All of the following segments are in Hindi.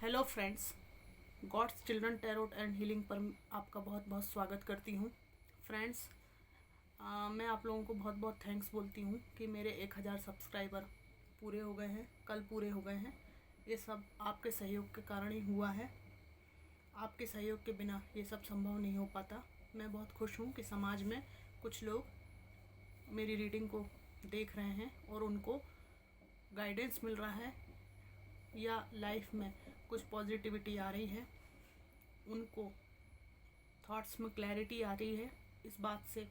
Hello friends, God's children tarot and healing पर आपका बहुत बहुत स्वागत करती हूँ। फ्रेंड्स, मैं आप लोगों को बहुत बहुत थैंक्स बोलती हूँ कि मेरे 1000 सब्सक्राइबर पूरे हो गए हैं, कल पूरे हो गए हैं। ये सब आपके सहयोग के कारण ही हुआ है। आपके सहयोग के बिना ये सब संभव नहीं हो पाता। मैं बहुत खुश हूँ कि समाज में कुछ लोग मेरी रीडिंग को देख रहे हैं और उनको गाइडेंस मिल रहा है या लाइफ में कुछ पॉजिटिविटी आ रही है, उनको थॉट्स में क्लैरिटी आ रही है। इस बात से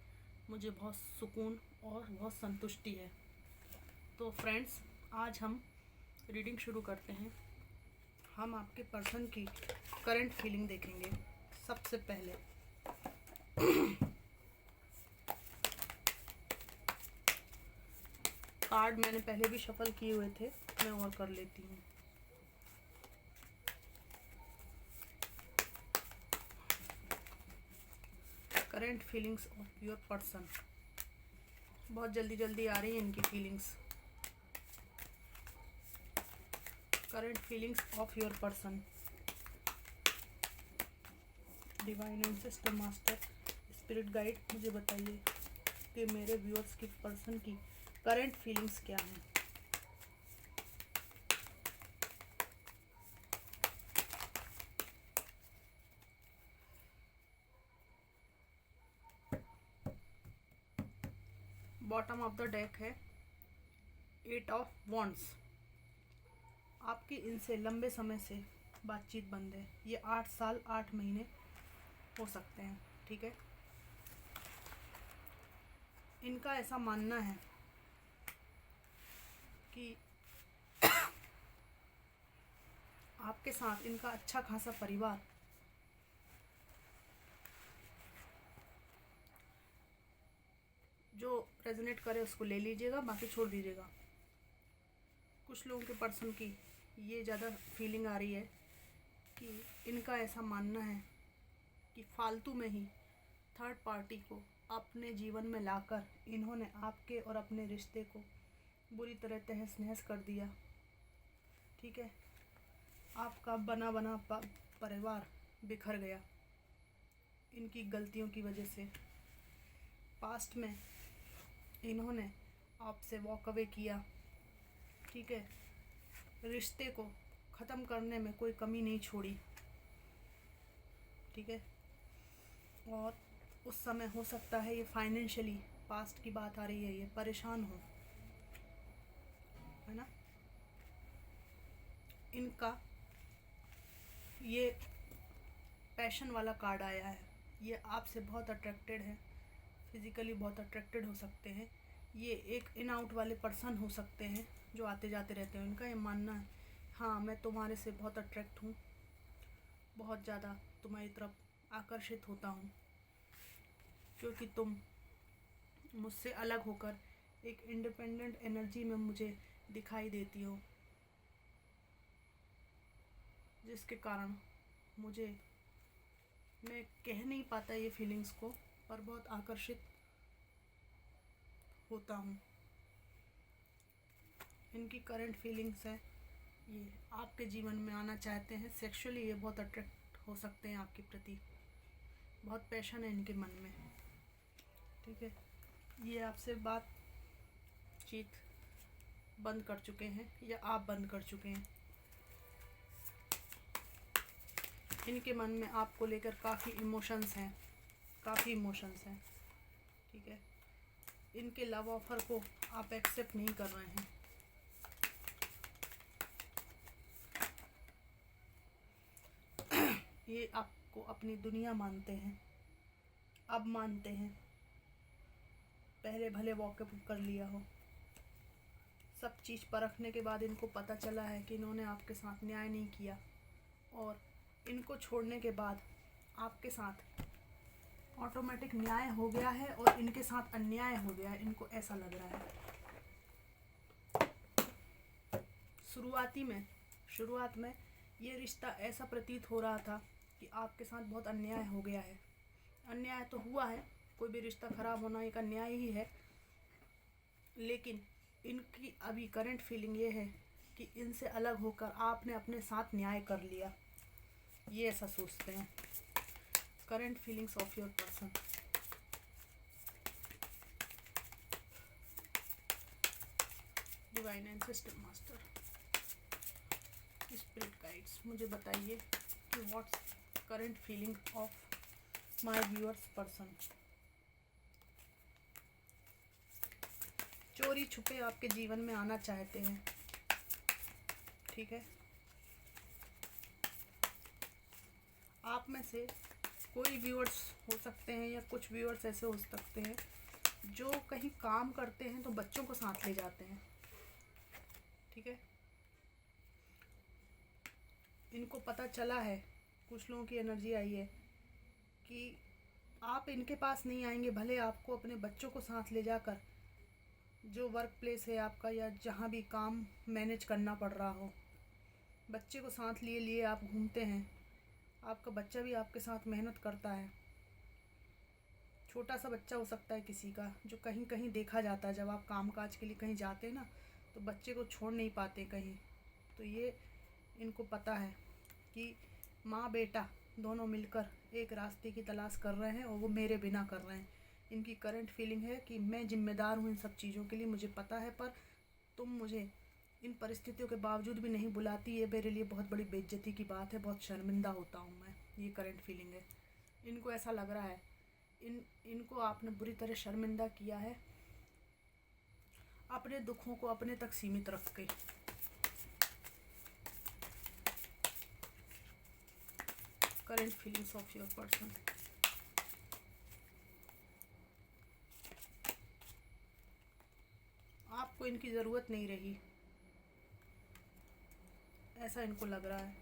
मुझे बहुत सुकून और बहुत संतुष्टि है। तो फ्रेंड्स, आज हम रीडिंग शुरू करते हैं। हम आपके पर्सन की करंट फीलिंग देखेंगे। सबसे पहले कार्ड मैंने पहले भी शफल किए हुए थे, मैं और कर लेती हूँ। Current feelings of your person. बहुत जल्दी जल्दी आ रही है इनकी feelings. Current feelings of your person. Divine ancestor master spirit guide, मुझे बताइए कि मेरे व्यूअर्स की पर्सन की करंट फीलिंग्स क्या हैं। बॉटम ऑफ द डेक है 8 ऑफ वॉन्ड्स। आपकी इनसे लंबे समय से बातचीत बंद है। ये 8 साल 8 महीने हो सकते हैं, ठीक है। इनका ऐसा मानना है कि आपके साथ इनका अच्छा खासा परिवार जो रेजोनेट करे उसको ले लीजिएगा, बाकी छोड़ दीजिएगा। कुछ लोगों के पर्सन की ये ज़्यादा फीलिंग आ रही है कि इनका ऐसा मानना है कि फालतू में ही थर्ड पार्टी को अपने जीवन में लाकर इन्होंने आपके और अपने रिश्ते को बुरी तरह तहस नहस कर दिया, ठीक है। आपका बना बना परिवार बिखर गया इनकी गलतियों की वजह से। पास्ट में इन्होंने आपसे वॉक अवे किया, ठीक है। रिश्ते को ख़त्म करने में कोई कमी नहीं छोड़ी, ठीक है। और उस समय हो सकता है ये फाइनेंशियली, पास्ट की बात आ रही है, ये परेशान हो, है ना। इनका ये पैशन वाला कार्ड आया है। ये आपसे बहुत अट्रैक्टेड है, फिज़िकली बहुत अट्रैक्टेड हो सकते हैं। ये एक इन आउट वाले पर्सन हो सकते हैं जो आते जाते रहते हैं। इनका ये मानना है, हाँ मैं तुम्हारे से बहुत अट्रैक्ट हूँ, बहुत ज़्यादा तुम्हारी तरफ आकर्षित होता हूँ, क्योंकि तुम मुझसे अलग होकर एक इंडिपेंडेंट एनर्जी में मुझे दिखाई देती हो, जिसके कारण मैं कह नहीं पाता ये फीलिंग्स को, पर बहुत आकर्षित होता हूँ। इनकी करंट फीलिंग्स है, ये आपके जीवन में आना चाहते हैं। सेक्सुअली ये बहुत अट्रैक्ट हो सकते हैं आपके प्रति, बहुत पैशन है इनके मन में, ठीक है। ये आपसे बातचीत बंद कर चुके हैं या आप बंद कर चुके हैं। इनके मन में आपको लेकर काफ़ी इमोशंस हैं, ठीक है। इनके लव ऑफर को आप एक्सेप्ट नहीं कर रहे हैं। ये आपको अपनी दुनिया मानते हैं, अब मानते हैं, पहले भले वॉकअप कर लिया हो। सब चीज़ परखने के बाद इनको पता चला है कि इन्होंने आपके साथ न्याय नहीं किया, और इनको छोड़ने के बाद आपके साथ ऑटोमेटिक न्याय हो गया है और इनके साथ अन्याय हो गया है, इनको ऐसा लग रहा है। शुरुआत में ये रिश्ता ऐसा प्रतीत हो रहा था कि आपके साथ बहुत अन्याय हो गया है। अन्याय तो हुआ है, कोई भी रिश्ता ख़राब होना एक अन्याय ही है, लेकिन इनकी अभी करंट फीलिंग ये है कि इनसे अलग होकर आपने अपने साथ न्याय कर लिया, ये ऐसा सोचते हैं। Current feelings of your person. Divine and system master, spirit guides, मुझे बताइए कि what's current feeling of my viewers person. चोरी छुपे आपके जीवन में आना चाहते हैं, ठीक है। आप में से कोई व्यूअर्स हो सकते हैं या कुछ व्यूअर्स ऐसे हो सकते हैं जो कहीं काम करते हैं तो बच्चों को साथ ले जाते हैं, ठीक है। इनको पता चला है, कुछ लोगों की एनर्जी आई है कि आप इनके पास नहीं आएंगे, भले आपको अपने बच्चों को साथ ले जाकर जो वर्क प्लेस है आपका या जहाँ भी काम मैनेज करना पड़ रहा हो, बच्चे को साथ लिए लिए आप घूमते हैं। आपका बच्चा भी आपके साथ मेहनत करता है। छोटा सा बच्चा हो सकता है किसी का, जो कहीं कहीं देखा जाता है जब आप काम काज के लिए कहीं जाते हैं ना, तो बच्चे को छोड़ नहीं पाते कहीं। तो ये इनको पता है कि माँ बेटा दोनों मिलकर एक रास्ते की तलाश कर रहे हैं और वो मेरे बिना कर रहे हैं। इनकी करंट फीलिंग है कि मैं जिम्मेदार हूँ इन सब चीज़ों के लिए, मुझे पता है, पर तुम मुझे इन परिस्थितियों के बावजूद भी नहीं बुलाती। ये मेरे लिए बहुत बड़ी बेइज्जती की बात है, बहुत शर्मिंदा होता हूँ मैं। ये करंट फीलिंग है। इनको ऐसा लग रहा है इनको आपने बुरी तरह शर्मिंदा किया है, अपने दुखों को अपने तक सीमित रख के। Current feelings of your person. आपको इनकी ज़रूरत नहीं रही, ऐसा इनको लग रहा है।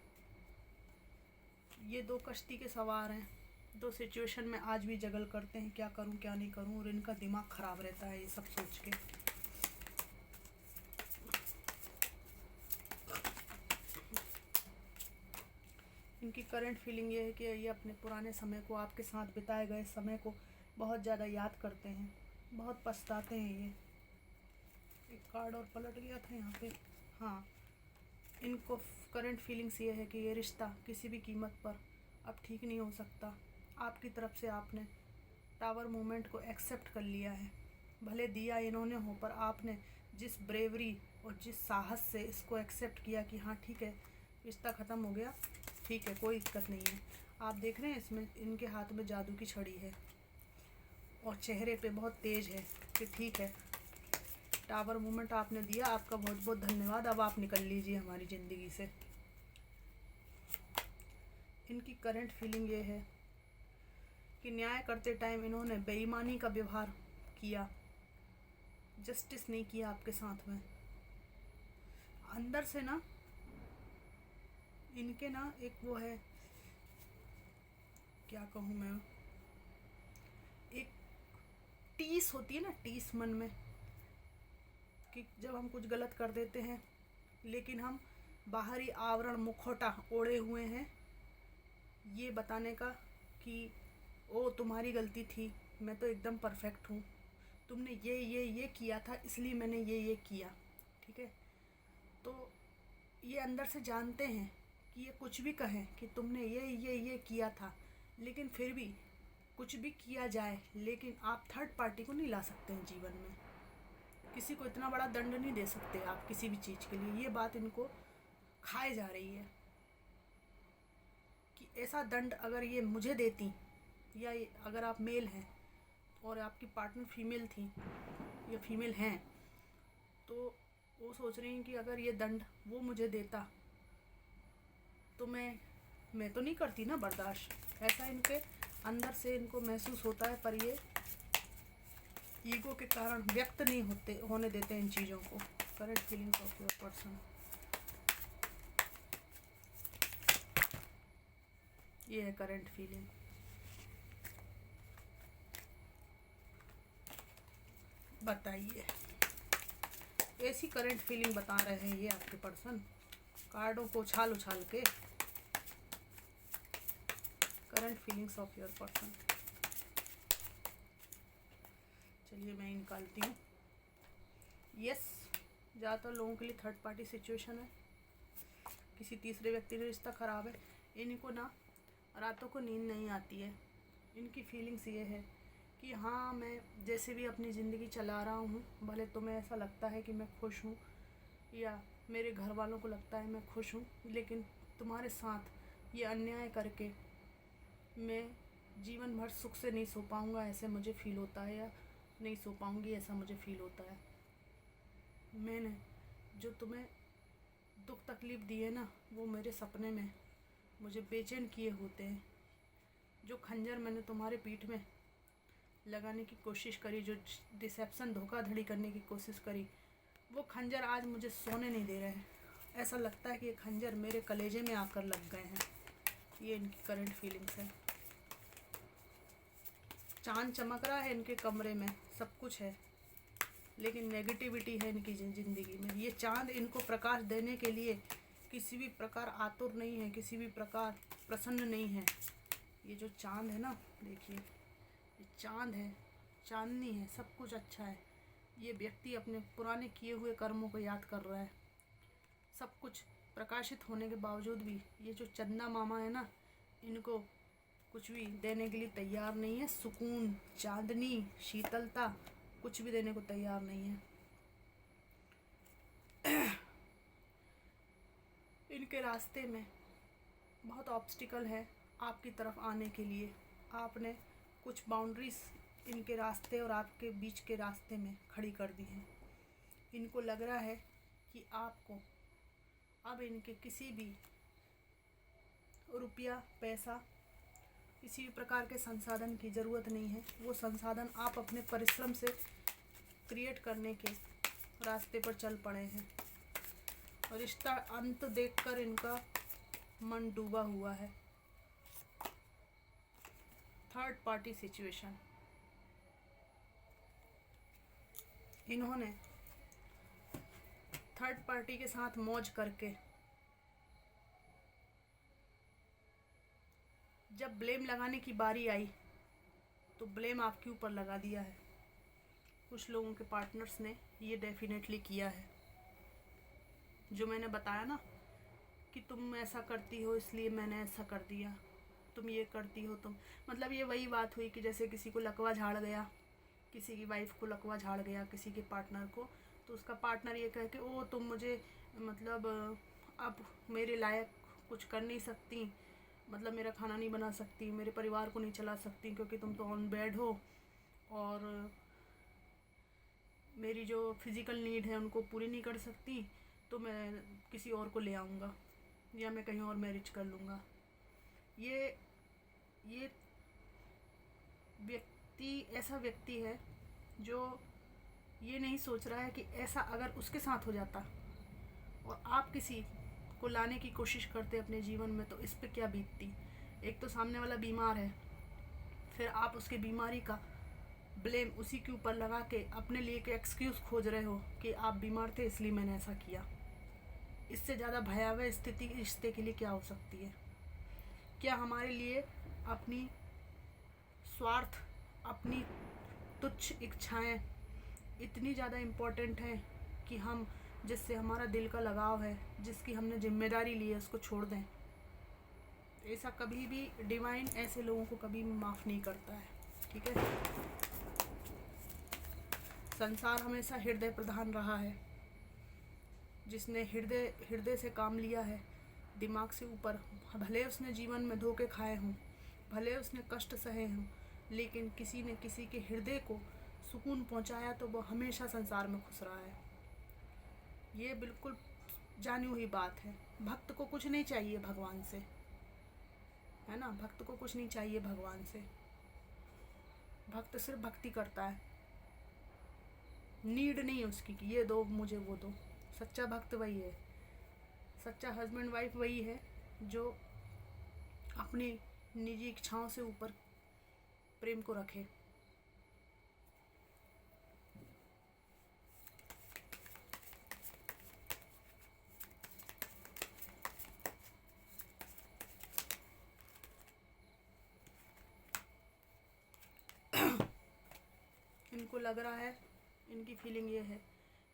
ये दो कश्ती के सवार हैं, दो सिचुएशन में आज भी जगल करते हैं, क्या करूं क्या नहीं करूं, और इनका दिमाग ख़राब रहता है ये सब सोच के। इनकी करंट फीलिंग ये है कि ये अपने पुराने समय को, आपके साथ बिताए गए समय को बहुत ज़्यादा याद करते हैं, बहुत पछताते हैं ये। एक कार्ड और पलट गया था यहाँ पे। हाँ, इनको करंट फीलिंग्स ये है कि ये रिश्ता किसी भी कीमत पर अब ठीक नहीं हो सकता। आपकी तरफ से आपने टावर मूवमेंट को एक्सेप्ट कर लिया है, भले दिया इन्होंने हो, पर आपने जिस ब्रेवरी और जिस साहस से इसको एक्सेप्ट किया कि हाँ ठीक है, रिश्ता ख़त्म हो गया, ठीक है, कोई दिक्कत नहीं है। आप देख रहे हैं इसमें इनके हाथ में जादू की छड़ी है और चेहरे पे बहुत तेज है कि ठीक है, टावर मूवमेंट आपने दिया, आपका बहुत बहुत धन्यवाद, अब आप निकल लीजिए हमारी ज़िंदगी से। इनकी करंट फीलिंग ये है कि न्याय करते टाइम इन्होंने बेईमानी का व्यवहार किया, जस्टिस नहीं किया आपके साथ में। अंदर से ना इनके ना एक वो है, क्या कहूँ मैं, एक टीस होती है ना, टीस मन में, कि जब हम कुछ गलत कर देते हैं लेकिन हम बाहरी आवरण मुखौटा ओढ़े हुए हैं ये बताने का कि ओ तुम्हारी गलती थी, मैं तो एकदम परफेक्ट हूँ, तुमने ये किया था इसलिए मैंने ये किया, ठीक है। तो ये अंदर से जानते हैं कि ये कुछ भी कहें कि तुमने ये किया था, लेकिन फिर भी कुछ भी किया जाए, लेकिन आप थर्ड पार्टी को नहीं ला सकते हैं जीवन में। किसी को इतना बड़ा दंड नहीं दे सकते आप किसी भी चीज़ के लिए। ये बात इनको खाए जा रही है कि ऐसा दंड अगर ये मुझे देती, या अगर आप मेल हैं और आपकी पार्टनर फीमेल थी या फीमेल हैं, तो वो सोच रही हैं कि अगर ये दंड वो मुझे देता तो मैं तो नहीं करती ना बर्दाश्त। ऐसा इनके अंदर से इनको महसूस होता है, पर ये ईगो के कारण व्यक्त नहीं होने देते इन चीज़ों को। Current feelings of your person. ये है करंट फीलिंग। बताइए, ऐसी करंट फीलिंग बता रहे हैं ये आपके पर्सन, कार्डों को उछाल के। Current feelings of your person. चलिए मैं निकालती हूँ। यस, ज़्यादातर लोगों के लिए थर्ड पार्टी सिचुएशन है, किसी तीसरे व्यक्ति का रिश्ता ख़राब है। इनको ना रातों को नींद नहीं आती है। इनकी फीलिंग्स ये है कि हाँ, मैं जैसे भी अपनी ज़िंदगी चला रहा हूँ, भले तुम्हें ऐसा लगता है कि मैं खुश हूँ या मेरे घर वालों को लगता है मैं खुश हूँ, लेकिन तुम्हारे साथ ये अन्याय करके मैं जीवन भर सुख से नहीं सो पाऊँगा, ऐसे मुझे फ़ील होता है, या नहीं सो पाऊँगी ऐसा मुझे फ़ील होता है। मैंने जो तुम्हें दुख तकलीफ़ दी है ना, वो मेरे सपने में मुझे बेचैन किए होते हैं। जो खंजर मैंने तुम्हारे पीठ में लगाने की कोशिश करी, जो डिसेप्शन धोखाधड़ी करने की कोशिश करी, वो खंजर आज मुझे सोने नहीं दे रहे हैं। ऐसा लगता है कि ये खंजर मेरे कलेजे में आकर लग गए हैं। ये इनकी करंट फीलिंग्स है। चांद चमक रहा है इनके कमरे में, सब कुछ है, लेकिन नेगेटिविटी है इनकी ज़िंदगी में। ये चांद इनको प्रकाश देने के लिए किसी भी प्रकार आतुर नहीं है, किसी भी प्रकार प्रसन्न नहीं है। ये जो चांद है ना, देखिए, ये चांद है, चांदनी है, सब कुछ अच्छा है। ये व्यक्ति अपने पुराने किए हुए कर्मों को याद कर रहा है। सब कुछ प्रकाशित होने के बावजूद भी ये जो चंदा मामा है ना, इनको कुछ भी देने के लिए तैयार नहीं है। सुकून, चांदनी, शीतलता कुछ भी देने को तैयार नहीं है। इनके रास्ते में बहुत ऑब्स्टिकल है आपकी तरफ आने के लिए। आपने कुछ बाउंड्रीज इनके रास्ते और आपके बीच के रास्ते में खड़ी कर दी हैं। इनको लग रहा है कि आपको अब इनके किसी भी रुपया, पैसा, किसी भी प्रकार के संसाधन की ज़रूरत नहीं है। वो संसाधन आप अपने परिश्रम से क्रिएट करने के रास्ते पर चल पड़े हैं। और रिश्ता अंत देखकर इनका मन डूबा हुआ है। Third party situation. इन्होंने थर्ड पार्टी के साथ मौज करके जब ब्लेम लगाने की बारी आई तो ब्लेम आपके ऊपर लगा दिया है। कुछ लोगों के पार्टनर्स ने ये डेफिनेटली किया है। जो मैंने बताया ना कि तुम ऐसा करती हो इसलिए मैंने ऐसा कर दिया, तुम ये करती हो, तुम, मतलब ये वही बात हुई कि जैसे किसी को लकवा झाड़ गया, किसी की वाइफ को लकवा झाड़ गया, किसी के पार्टनर को, तो उसका पार्टनर ये कहे कि ओ तुम मुझे मतलब अब मेरे लायक कुछ कर नहीं सकती, मतलब मेरा खाना नहीं बना सकती, मेरे परिवार को नहीं चला सकती क्योंकि तुम तो ऑन बेड हो, और मेरी जो फिज़िकल नीड है उनको पूरी नहीं कर सकती, तो मैं किसी और को ले आऊँगा या मैं कहीं और मैरिज कर लूँगा। ये व्यक्ति ऐसा व्यक्ति है जो ये नहीं सोच रहा है कि ऐसा अगर उसके साथ हो जाता और आप किसी को लाने की कोशिश करते अपने जीवन में, तो इस पे क्या बीतती। एक तो सामने वाला बीमार है, फिर आप उसकी बीमारी का ब्लेम उसी के ऊपर लगा के अपने लिए एक एक्सक्यूज़ खोज रहे हो कि आप बीमार थे इसलिए मैंने ऐसा किया। इससे ज़्यादा भयावह स्थिति रिश्ते के लिए क्या हो सकती है। क्या हमारे लिए अपनी स्वार्थ, अपनी तुच्छ इच्छाएं इतनी ज़्यादा इम्पोर्टेंट हैं कि हम जिससे हमारा दिल का लगाव है, जिसकी हमने जिम्मेदारी ली है, उसको छोड़ दें। ऐसा कभी भी डिवाइन ऐसे लोगों को कभी माफ़ नहीं करता है। ठीक है, संसार हमेशा हृदय प्रधान रहा है। जिसने हृदय से काम लिया है, दिमाग से ऊपर, भले उसने जीवन में धोखे खाए हों, भले उसने कष्ट सहे हों, लेकिन किसी ने किसी के हृदय को सुकून पहुंचाया तो वो हमेशा संसार में खुश रहा है। ये बिल्कुल जानी हुई बात है। भक्त को कुछ नहीं चाहिए भगवान से, है ना, भक्त को कुछ नहीं चाहिए भगवान से। भक्त सिर्फ भक्ति करता है, नीड नहीं उसकी कि ये दो मुझे, वो दो। सच्चा भक्त वही है, सच्चा हस्बैंड वाइफ वही है जो अपनी निजी इच्छाओं से ऊपर प्रेम को रखे। इनको लग रहा है, इनकी फीलिंग ये है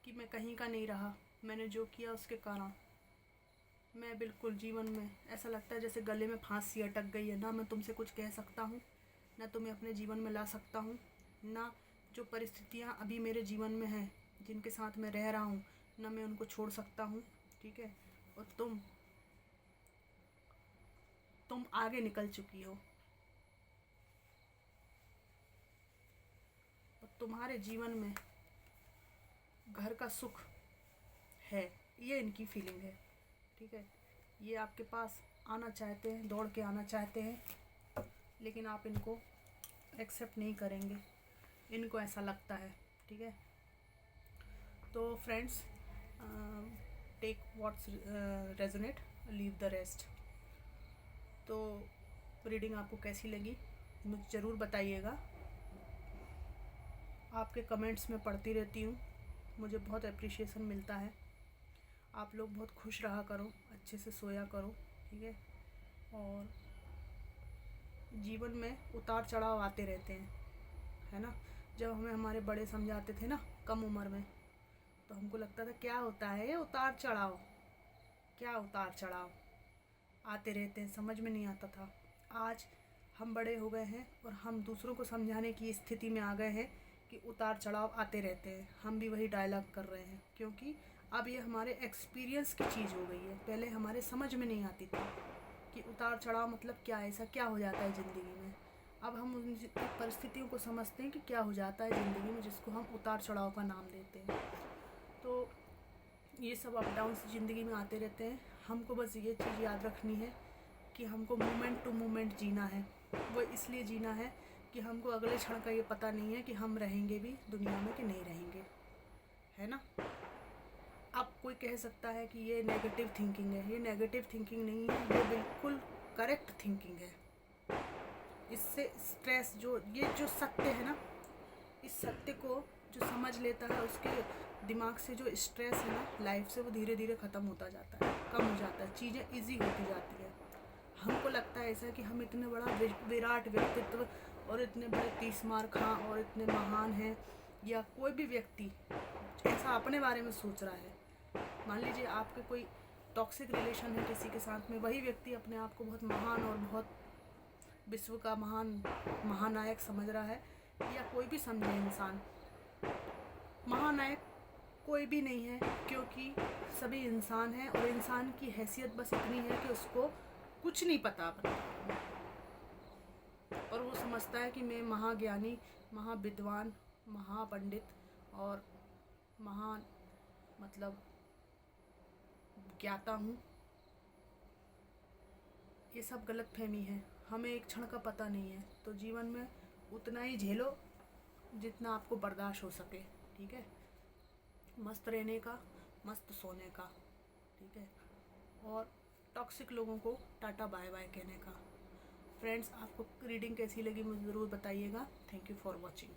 कि मैं कहीं का नहीं रहा, मैंने जो किया उसके कारण मैं बिल्कुल जीवन में ऐसा लगता है जैसे गले में फांसी अटक गई है। ना मैं तुमसे कुछ कह सकता हूँ, ना तुम्हें अपने जीवन में ला सकता हूँ, ना जो परिस्थितियाँ अभी मेरे जीवन में हैं जिनके साथ मैं रह रहा हूँ, ना मैं उनको छोड़ सकता हूँ। ठीक है, और तुम आगे निकल चुकी हो और तुम्हारे जीवन में घर का सुख है, ये इनकी फीलिंग है। ठीक है, ये आपके पास आना चाहते हैं, दौड़ के आना चाहते हैं, लेकिन आप इनको एक्सेप्ट नहीं करेंगे, इनको ऐसा लगता है। ठीक है, तो friends, take what resonate, leave the rest. तो रीडिंग आपको कैसी लगी मुझे ज़रूर बताइएगा। आपके कमेंट्स में पढ़ती रहती हूँ, मुझे बहुत अप्रिशिएशन मिलता है। आप लोग बहुत खुश रहा करो, अच्छे से सोया करो। ठीक है, और जीवन में उतार चढ़ाव आते रहते हैं, है ना। जब हमें हमारे बड़े समझाते थे ना कम उम्र में, तो हमको लगता था क्या होता है ये उतार चढ़ाव, क्या उतार चढ़ाव आते रहते हैं, समझ में नहीं आता था। आज हम बड़े हो गए हैं और हम दूसरों को समझाने की स्थिति में आ गए हैं कि उतार चढ़ाव आते रहते हैं। हम भी वही डायलॉग कर रहे हैं, क्योंकि अब ये हमारे एक्सपीरियंस की चीज़ हो गई है। पहले हमारे समझ में नहीं आती थी कि उतार चढ़ाव मतलब क्या है, ऐसा क्या हो जाता है ज़िंदगी में। अब हम उन परिस्थितियों को समझते हैं कि क्या हो जाता है ज़िंदगी में, जिसको हम उतार चढ़ाव का नाम देते हैं। तो ये सब अप डाउन ज़िंदगी में आते रहते हैं। हमको बस ये चीज़ याद रखनी है कि हमको मोमेंट टू मोमेंट जीना है। वो इसलिए जीना है कि हमको अगले क्षण का ये पता नहीं है कि हम रहेंगे भी दुनिया में कि नहीं रहेंगे, है ना। अब कोई कह सकता है कि ये नेगेटिव थिंकिंग है, ये नेगेटिव थिंकिंग नहीं है, ये बिल्कुल करेक्ट थिंकिंग है। इससे स्ट्रेस जो सत्य है ना, इस सत्य को जो समझ लेता है, उसके दिमाग से जो स्ट्रेस है ना लाइफ से, वो धीरे धीरे ख़त्म होता जाता है, कम हो जाता है, चीज़ें इजी होती जाती है। हमको लगता है ऐसा कि हम इतने बड़ा विराट व्यक्तित्व और इतने बड़े तीसमार खां और इतने महान हैं, या कोई भी व्यक्ति ऐसा अपने बारे में सोच रहा है। मान लीजिए आपके कोई टॉक्सिक रिलेशन है किसी के साथ में, वही व्यक्ति अपने आप को बहुत महान और बहुत विश्व का महानायक समझ रहा है, या कोई भी समझे इंसान। महानायक कोई भी नहीं है, क्योंकि सभी इंसान हैं और इंसान की हैसियत बस इतनी है कि उसको कुछ नहीं पता अपने, और वो समझता है कि मैं महाज्ञानी, महाविद्वान, महापंडित और महान मतलब ज्ञाता हूँ। ये सब गलतफहमी है, हमें एक क्षण का पता नहीं है। तो जीवन में उतना ही झेलो जितना आपको बर्दाश्त हो सके। ठीक है, मस्त रहने का, मस्त सोने का। ठीक है, और टॉक्सिक लोगों को टाटा बाय बाय कहने का। फ्रेंड्स, आपको रीडिंग कैसी लगी मुझे ज़रूर बताइएगा। Thank you for watching.